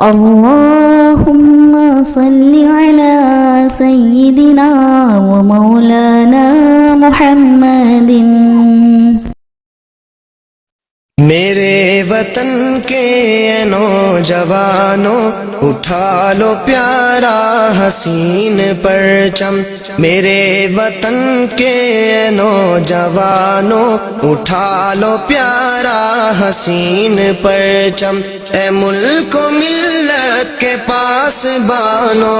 اللهم صل على سيدنا ومولانا محمد۔ میرے وطن کے نوجوانوں اٹھا لو پیارا حسین پرچم، میرے وطن کے نوجوانوں اٹھا لو پیارا حسین پرچم، اے ملک و ملت کے پاس بانو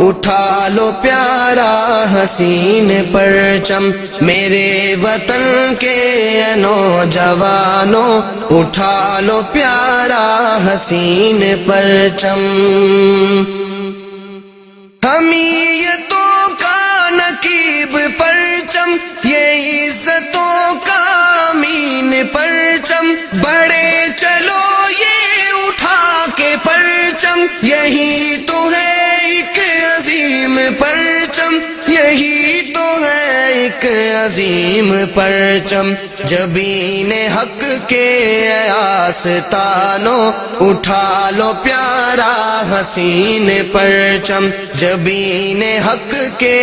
اٹھا لو پیارا حسین پرچم، میرے وطن کے نوجوانوں اٹھا لو پیارا حسین پرچم۔ حمیتوں کا نقیب پرچم، یہ عزتوں کا امین پرچم، بڑے چلو یہ اٹھا کے پرچم، یہی تو ہے ایک عظیم پرچم، یہی تو ہے ایک عظیم پرچم، جبین حق کے آستانوں اٹھا لو پیارا حسین پرچم، جبین حق کے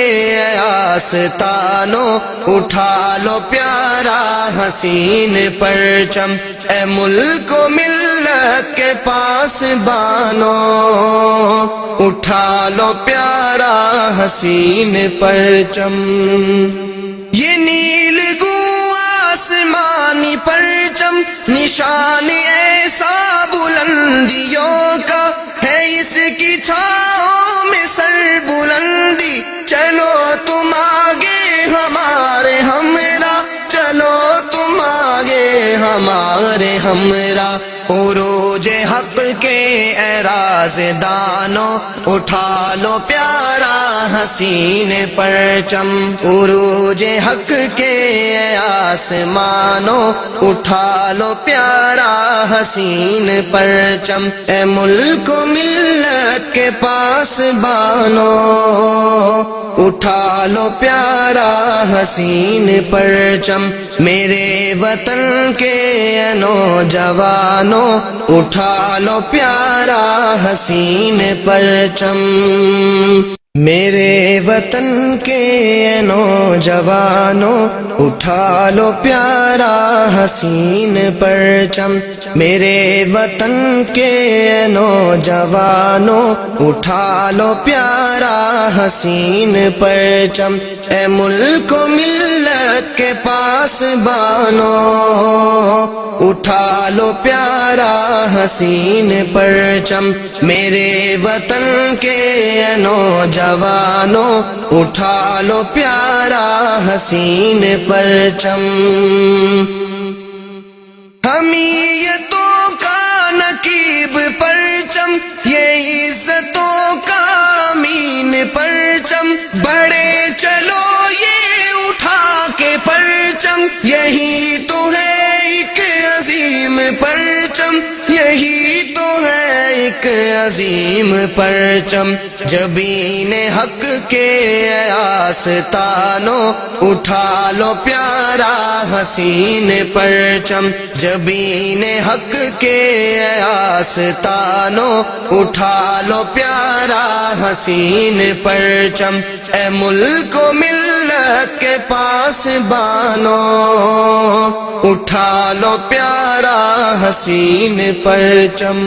آستانوں اٹھا لو پیارا حسین پرچم، اے ملک و ملت کے پاس بانو اٹھا لو پیارا حسین پرچم۔ یہ نیل گوں آسمانی پرچم نشان ایسا بلندیوں کا ہے، اس کی چھاؤں میں سر بلندی، چلو تم آگے ہمارے ہمراہ، چلو تم آگے ہمارے ہمراہ، عروج حق کے اے رازدانوں اٹھا لو پیارا حسین پرچم، عروج حق کے اے آسمانوں اٹھا لو پیارا حسین پرچم، اے ملک و ملت کے پاس بانو اٹھا لو پیارا حسین پرچم، میرے وطن کے نوجوانوں اٹھا لو پیارا حسین پرچم، میرے وطن کے نوجوانوں اٹھا لو پیارا حسین پرچم، میرے وطن کے نوجوانوں اٹھا لو پیارا حسین پرچم، اے ملک و ملت کے پاس بانو اٹھا لو پیارا حسین پرچم، میرے وطن کے نوجوانوں اٹھا لو پیارا حسین پرچم۔ حمیتوں کا نقیب پرچم، یہ عزتوں کا امین پرچم، بڑے چلو یہ اٹھا کے پرچم، یہی تو ہے ایک عظیم پرچم، یہی تو ہے ایک عظیم پرچم، جبین حق کے آستانوں اٹھا لو پیارا حسین پرچم، جبین حق کے آستانوں اٹھا لو پیارا حسین پرچم، اے ملک و ملت کے پاس بانو اٹھا لو پیارا حسین پرچم۔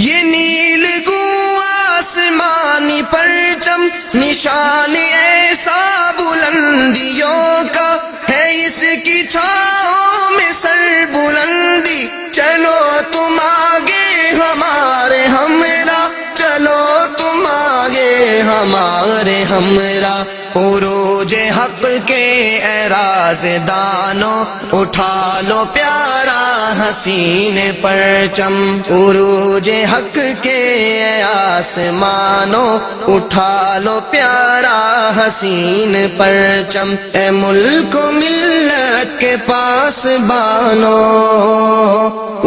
یہ نیل گوں آسمانی پرچم نشان ایسا بلندیوں کا ہے، اس کی چھاؤں میں سر بلندی، چلو تم آگے ہمارے ہمراہ، چلو تم آگے ہمارے ہمراہ، عروج حق کے اے رازدانوں اٹھا لو پیارا حسین پرچم، عروج حق کے اے آسمانوں اٹھا لو پیارا حسین پرچم، اے ملک و ملت کے پاس بانو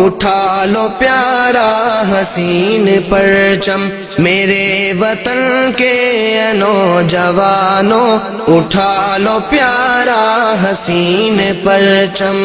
اٹھا لو پیارا حسین پرچم، میرے وطن کے نوجوانوں اٹھا لو پیارا حسین پرچم۔